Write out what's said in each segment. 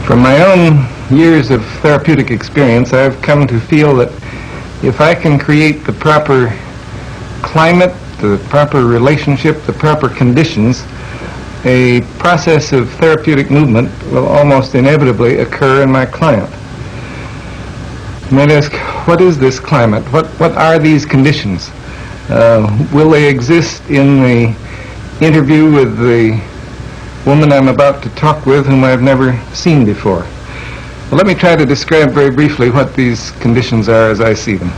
From my own years of therapeutic experience, I've come to feel that if I can create the proper climate, the proper relationship, the proper conditions, a process of therapeutic movement will almost inevitably occur in my client. You might ask, what is this climate? What are these conditions? Will they exist in the interview with the woman I'm about to talk with, whom I've never seen before? Well, let me try to describe very briefly what these conditions are as I see them.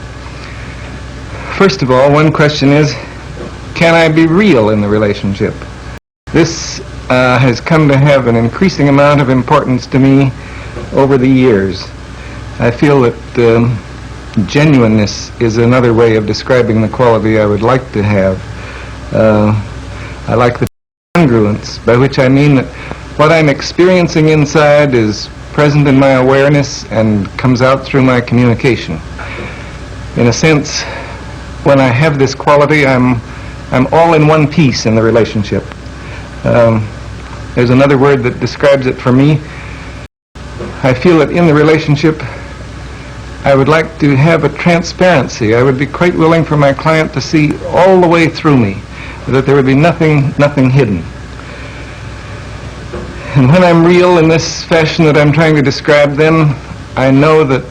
First of all, one question is, can I be real in the relationship? This has come to have an increasing amount of importance to me over the years. I feel that genuineness is another way of describing the quality I would like to have. I like the congruence, by which I mean that what I'm experiencing inside is present in my awareness and comes out through my communication. In a sense, when I have this quality, I'm all in one piece in the relationship. There's another word that describes it for me. I feel that in the relationship, I would like to have a transparency. I would be quite willing for my client to see all the way through me, that there would be nothing hidden. And when I'm real in this fashion that I'm trying to describe, then I know that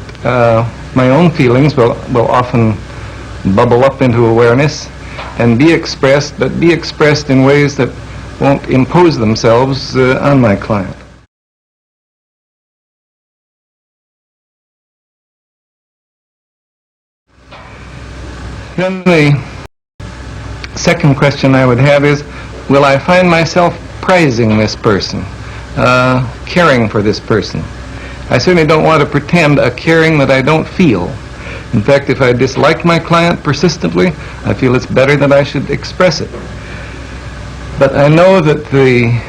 my own feelings will often bubble up into awareness and be expressed, but be expressed in ways that won't impose themselves on my client. Then the second question I would have is, will I find myself prizing this person, caring for this person? I certainly don't want to pretend a caring that I don't feel. In fact, if I dislike my client persistently, I feel it's better that I should express it. But I know that the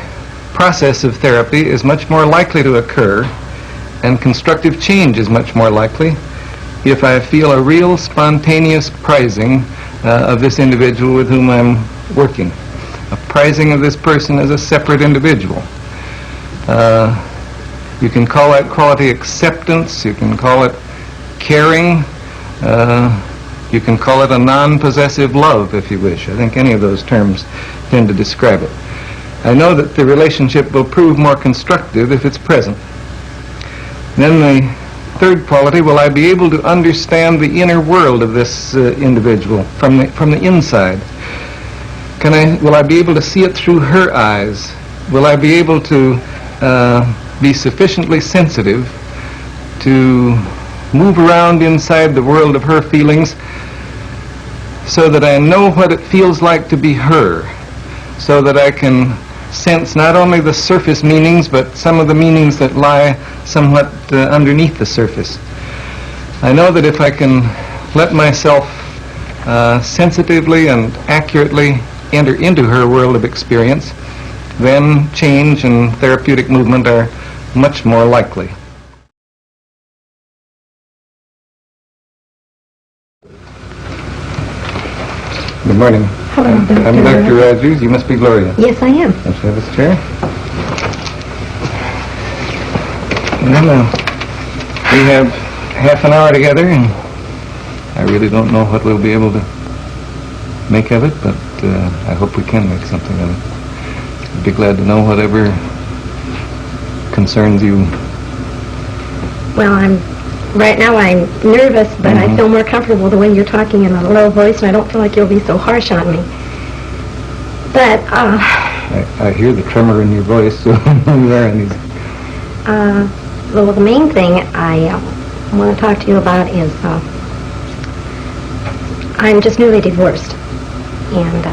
process of therapy is much more likely to occur, and constructive change is much more likely, if I feel a real spontaneous prizing of this individual with whom I'm working. A prizing of this person as a separate individual. You can call that quality acceptance, you can call it caring, you can call it a non-possessive love, if you wish. I think any of those terms tend to describe it. I know that the relationship will prove more constructive if it's present. Then the third quality, will I be able to understand the inner world of this individual from the inside? Will I be able to see it through her eyes? Will I be able to be sufficiently sensitive to move around inside the world of her feelings so that I know what it feels like to be her, so that I can sense not only the surface meanings, but some of the meanings that lie somewhat underneath the surface. I know that if I can let myself sensitively and accurately enter into her world of experience, then change and therapeutic movement are much more likely. Good morning. Hello, Dr. I'm Dr. Rogers. You must be Gloria. Yes, I am. Let's have this chair. Well, we have half an hour together, and I really don't know what we'll be able to make of it, but I hope we can make something of it. I'd be glad to know whatever concerns you. Well, right now I'm nervous, but I feel more comfortable the way you're talking in a low voice, and I don't feel like you'll be so harsh on me. But I hear the tremor in your voice, so there it is. Well, the main thing I want to talk to you about is I'm just newly divorced, and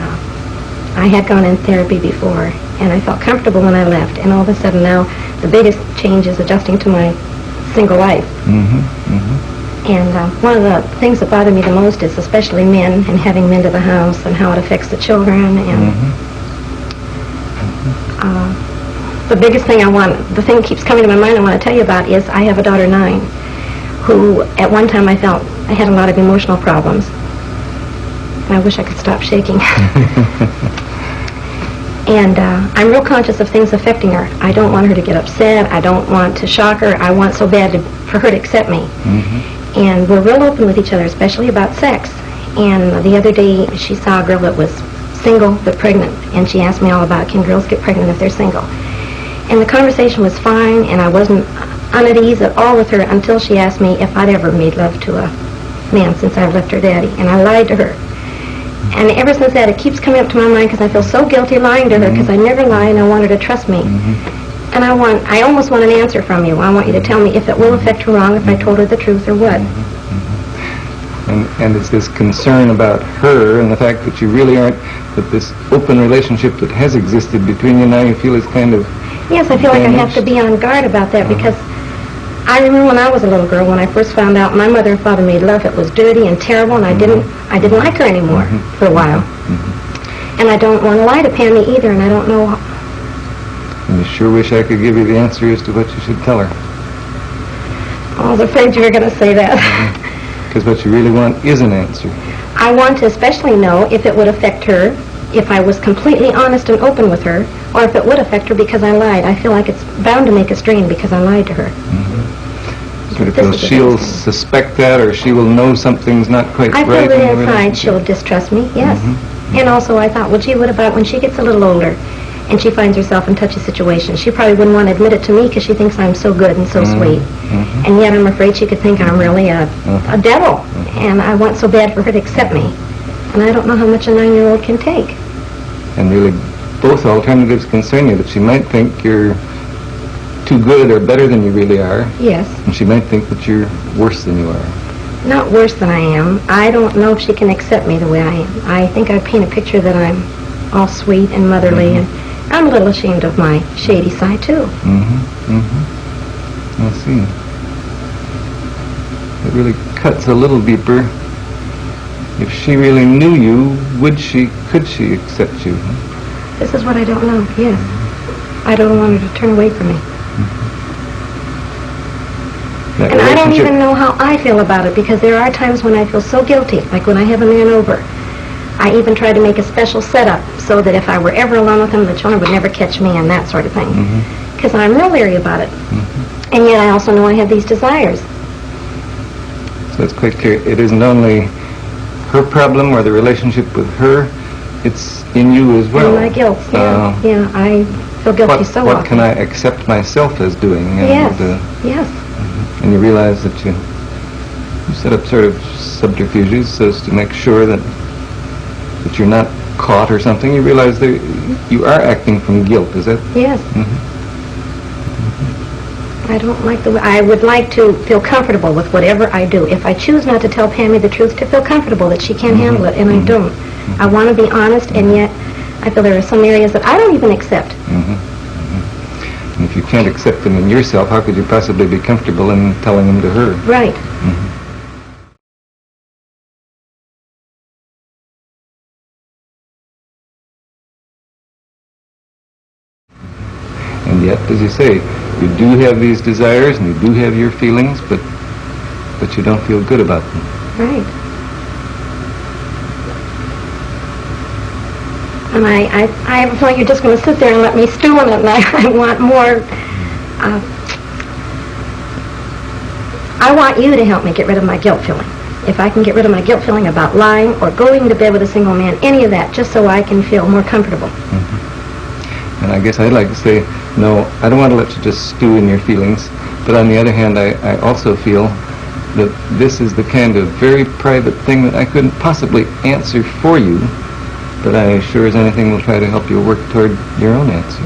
I had gone in therapy before, and I felt comfortable when I left, and all of a sudden now the biggest change is adjusting to my single life. And one of the things that bother me the most is especially men, and having men to the house, and how it affects the children. And the biggest thing the thing that keeps coming to my mind I want to tell you about is I have a daughter 9 who at one time I felt I had a lot of emotional problems. And I wish I could stop shaking. And I'm real conscious of things affecting her. I don't want her to get upset. I don't want to shock her. I want so bad for her to accept me. And we're real open with each other, especially about sex. And the other day, she saw a girl that was single but pregnant, and she asked me all about, can girls get pregnant if they're single? And the conversation was fine, and I wasn't on at ease at all with her until she asked me if I'd ever made love to a man since I've left her daddy, and I lied to her. And ever since that, it keeps coming up to my mind because I feel so guilty lying to her because I never lie, and I want her to trust me. And I almost want an answer from you. I want you to tell me if it will affect her wrong if I told her the truth or what. And it's this concern about her and the fact that you really aren't, that this open relationship that has existed between you now you feel is kind of Yes, I feel like I have to damaged. be on guard about that because I remember when I was a little girl, when I first found out my mother and father made love, it was dirty and terrible, and I didn't like her anymore for a while. And I don't want to lie to Pammy either, and I don't know. And you sure wish I could give you the answer as to what you should tell her. I was afraid you were going to say that. Because what you really want is an answer. I want to especially know if it would affect her, if I was completely honest and open with her, or if it would affect her because I lied. I feel like it's bound to make a strain because I lied to her. Sort of This feel is the she'll biggest thing. suspect that, or she will know something's not quite I feel right in that the inside relationship. she'll distrust me, yes. And also I thought, well, gee, what about when she gets a little older and she finds herself in touchy situations? She probably wouldn't want to admit it to me because she thinks I'm so good and so sweet. And yet I'm afraid she could think I'm really a devil. And I want so bad for her to accept me. And I don't know how much a 9-year-old can take. And really, both alternatives concern you, that she might think you're too good or better than you really are, Yes. and she might think that you're worse than you are. Not worse than I am. I don't know if she can accept me the way I am. I think I paint a picture that I'm all sweet and motherly, and I'm a little ashamed of my shady side, too. I see. It really cuts a little deeper. If she really knew you, could she accept you? This is what I don't know, yes. I don't want her to turn away from me. That And I don't relationship- even know how I feel about it, because there are times when I feel so guilty, like when I have a man over. I even try to make a special setup so that if I were ever alone with him, the children would never catch me and that sort of thing. Because I'm real leery about it. And yet I also know I have these desires. So it's quite clear. It isn't only her problem or the relationship with her, it's in you as well. And my guilt, yeah. Yeah, I feel guilty so often. What can I accept myself as doing? And, Yes, yes. and you realize that you set up sort of subterfuges so as to make sure that you're not caught or something. You realize that you are acting from guilt, is that? Yes. I don't like the way, I would like to feel comfortable with whatever I do. If I choose not to tell Pammy the truth, to feel comfortable that she can't handle it, and I don't. I want to be honest, and yet I feel there are some areas that I don't even accept. And if you can't accept them in yourself, how could you possibly be comfortable in telling them to her? Right. And yet, as you say, you do have these desires and you do have your feelings, but you don't feel good about them. Right. And I have a feeling you're just going to sit there and let me stew in it, and I want more. I want you to help me get rid of my guilt feeling. If I can get rid of my guilt feeling about lying or going to bed with a single man, any of that, just so I can feel more comfortable. And I guess I'd like to say, no, I don't want to let you just stew in your feelings, but on the other hand, I also feel that this is the kind of very private thing that I couldn't possibly answer for you, but I sure as anything will try to help you work toward your own answer.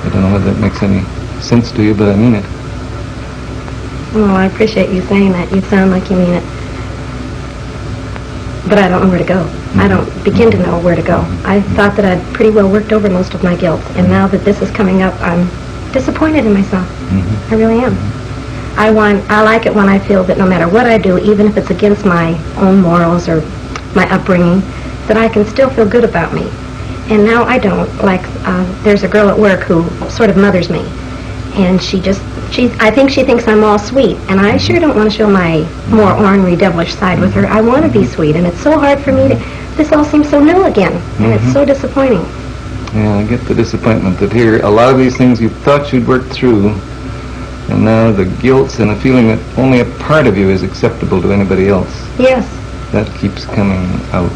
I don't know whether that makes any sense to you, but I mean it. Well, I appreciate you saying that. You sound like you mean it. But I don't know where to go. I don't begin to know where to go. I thought that I'd pretty well worked over most of my guilt, and now that this is coming up, I'm disappointed in myself. I really am. I like it when I feel that no matter what I do, even if it's against my own morals or my upbringing, that I can still feel good about me. And now I don't. Like, there's a girl at work who sort of mothers me, and I think she thinks I'm all sweet, and I sure don't want to show my more ornery, devilish side with her. I want to be sweet, and it's so hard for me this all seems so new again, and it's so disappointing. Yeah, I get the disappointment that here, a lot of these things you thought you'd worked through, and now the guilt and the feeling that only a part of you is acceptable to anybody else, Yes. that keeps coming out.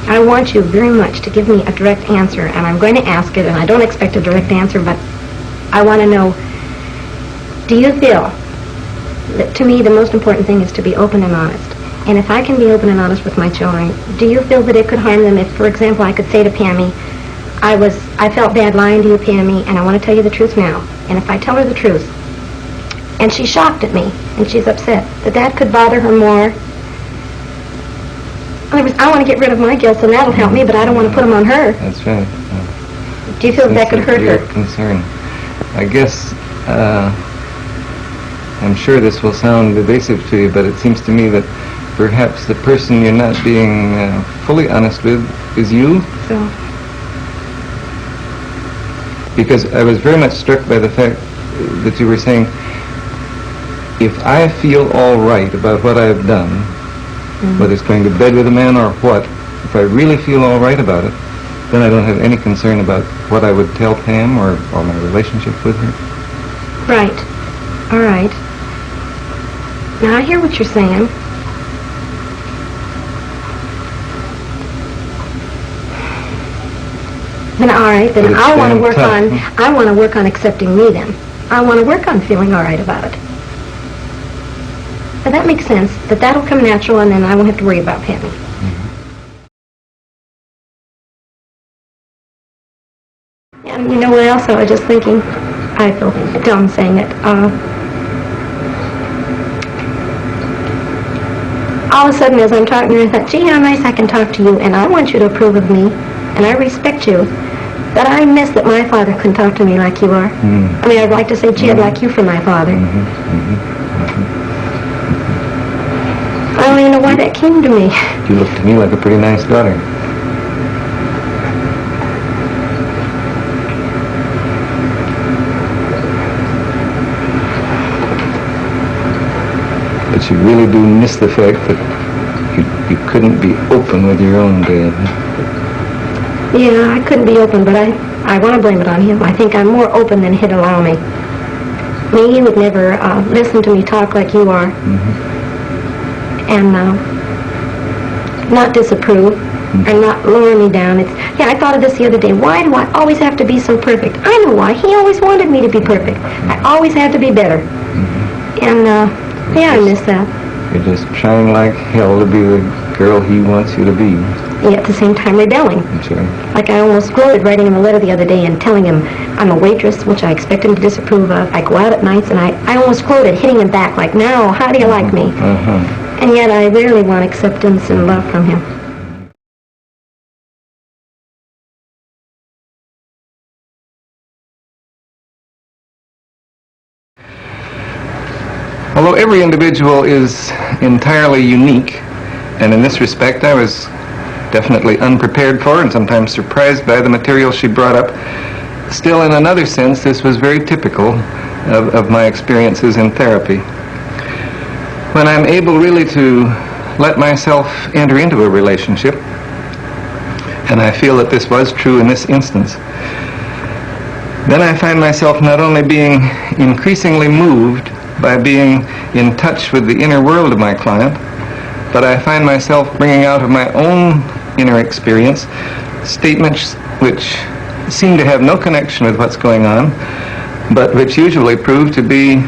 I want you very much to give me a direct answer, and I'm going to ask it, and I don't expect a direct answer, but I want to know, do you feel that, to me, the most important thing is to be open and honest? And if I can be open and honest with my children, do you feel that it could harm them if, for example, I could say to Pammy, I felt bad lying to you, Pammy, and I want to tell you the truth now. And if I tell her the truth, and she's shocked at me, and she's upset, that could bother her more. In other words, I want to get rid of my guilt, and that'll help me, but I don't want to put them on her. That's right. Do you feel that could hurt her? Concern. I guess, I'm sure this will sound evasive to you, but it seems to me that perhaps the person you're not being fully honest with is you. So, because I was very much struck by the fact that you were saying, if I feel all right about what I've done, whether it's going to bed with a man or what, if I really feel all right about it, then I don't have any concern about what I would tell Pam or my relationship with her. right. All right. Now, I hear what you're saying. Then, all right, then But it's I want to damn work tough. I want to work on accepting me then. I want to work on feeling all right about it. But that makes sense, that'll come natural, and then I won't have to worry about Pammy. And you know what else I was just thinking? I feel dumb saying it. All of a sudden, as I'm talking to her, I thought, gee, how nice I can talk to you, and I want you to approve of me, and I respect you. But I miss that my father couldn't talk to me like you are. I mean, I'd like to say, gee, I'd like you for my father. I don't even know why that came to me. You look to me like a pretty nice daughter. But you really do miss the fact that you couldn't be open with your own dad. Yeah, I couldn't be open, but I want to blame it on him. I think I'm more open than he'd allow me. I mean, he would never listen to me talk like you are. And not disapprove or not lower me down. Yeah, I thought of this the other day. Why do I always have to be so perfect? I know why. He always wanted me to be perfect. I always had to be better. And, yeah, I miss that. You're just trying like hell to be the girl he wants you to be. Yet at the same time rebelling. Sure. Like I almost quoted writing him a letter the other day and telling him I'm a waitress, which I expect him to disapprove of. I go out at nights, and I almost quoted hitting him back like, now, how do you like me? And yet I rarely want acceptance and love from him. Although every individual is entirely unique, and in this respect I was definitely unprepared for and sometimes surprised by the material she brought up, still in another sense this was very typical of my experiences in therapy. When I'm able really to let myself enter into a relationship, and I feel that this was true in this instance, then I find myself not only being increasingly moved by being in touch with the inner world of my client, but I find myself bringing out of my own inner experience statements which seem to have no connection with what's going on, but which usually prove to be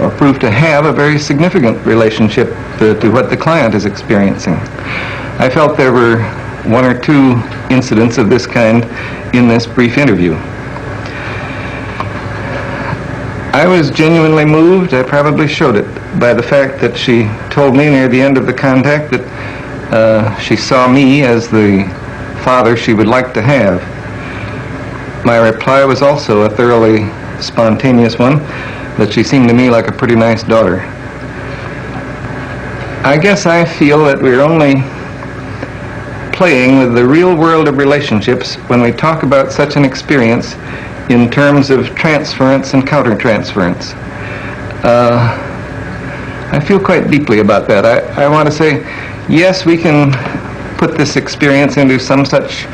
or prove to have a very significant relationship to what the client is experiencing. I felt there were one or two incidents of this kind in this brief interview. I was genuinely moved, I probably showed it, by the fact that she told me near the end of the contact that she saw me as the father she would like to have. My reply was also a thoroughly spontaneous one, that she seemed to me like a pretty nice daughter. I guess I feel that we're only playing with the real world of relationships when we talk about such an experience in terms of transference and countertransference. I feel quite deeply about that. I want to say, yes, we can put this experience into some such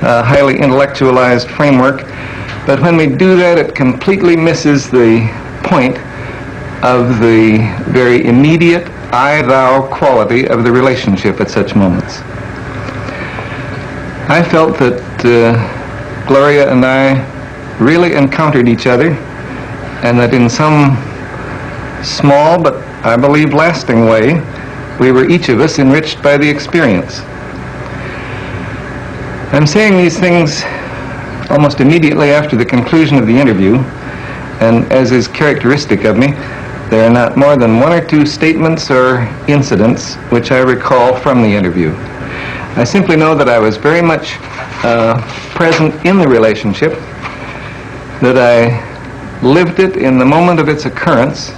highly intellectualized framework, but when we do that, it completely misses the point of the very immediate I-thou quality of the relationship at such moments. I felt that Gloria and I really encountered each other, and that in some small but I believe lasting way, we were each of us enriched by the experience. I'm saying these things almost immediately after the conclusion of the interview, and as is characteristic of me, there are not more than one or two statements or incidents which I recall from the interview. I simply know that I was very much present in the relationship, that I lived it in the moment of its occurrence,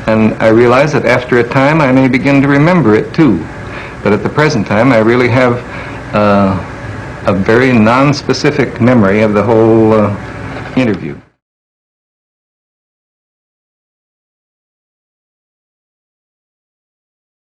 and I realize that after a time I may begin to remember it too. But at the present time I really have a very non-specific memory of the whole interview.